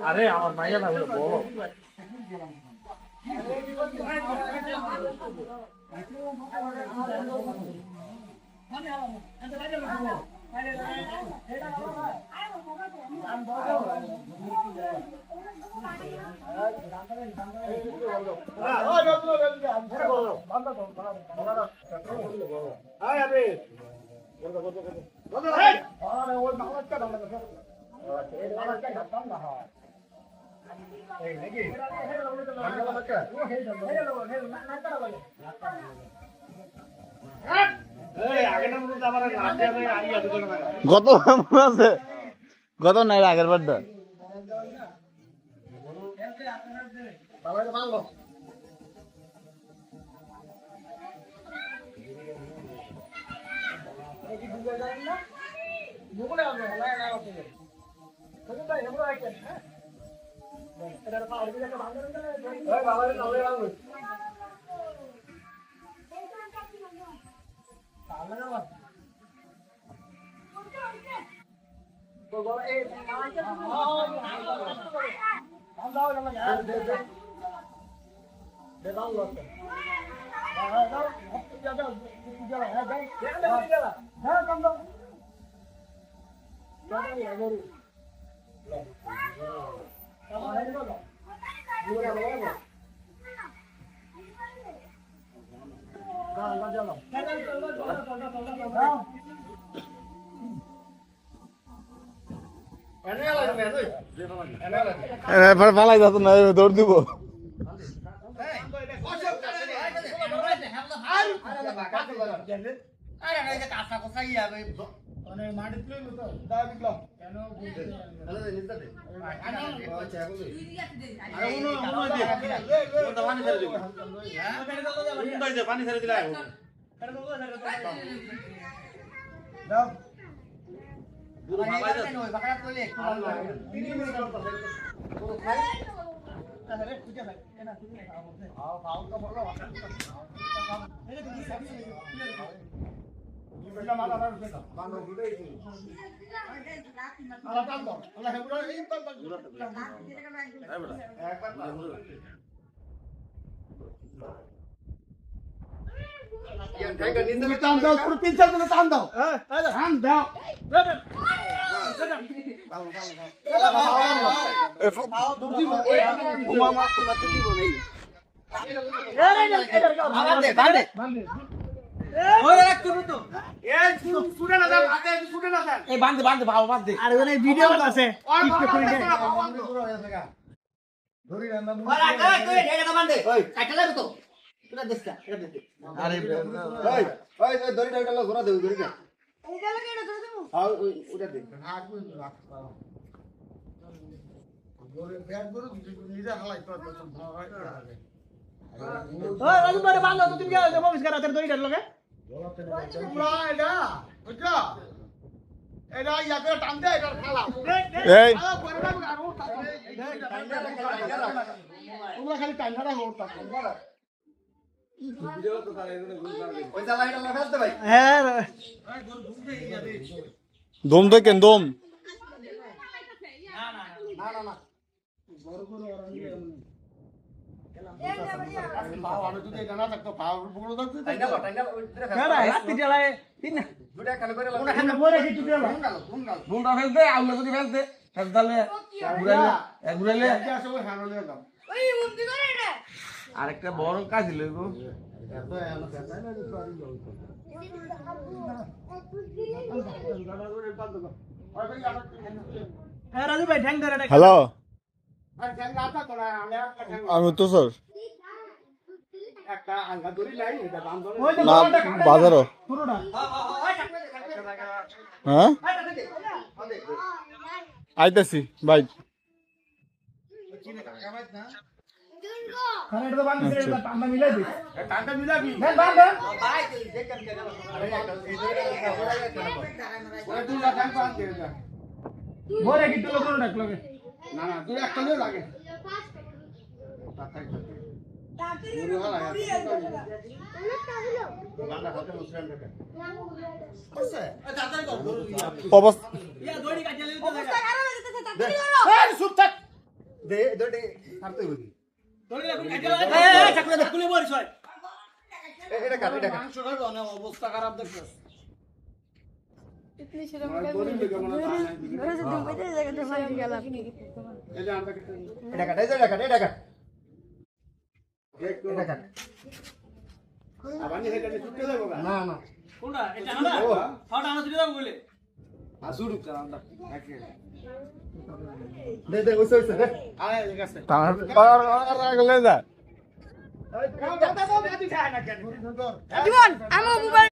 আরে আমার মাইয়া না বলো গত মনে আছে গত নাই আগের বারটা পালাই যাত না দৌড় দিব পানি ছেড়ে দিলে টান দাও পুরো 3-4 দিনে টান দাও টান দাও দম দেখেন দম আরেকটা বড় কাজ লইব হ্যালো আমি তো স্যার বাজারও হ্যাঁ আইতাছি ভাই অবস্থা এই, চুপ থাক। দে, দে, কাটতে বলি। এটা কাট, এটা কাট। মাংস খাবে না, অবস্থা খারাপ দেখছিস। এটা কাট, এটা কাট, এটা কাট। এটা কাট। না, না। আসুরু চালান্ডা। দে, দে, ওইসে, ওইসে, দে। আয়, ঠিক আছে। রাখলে যা এই, জীবন আমার মোবাইল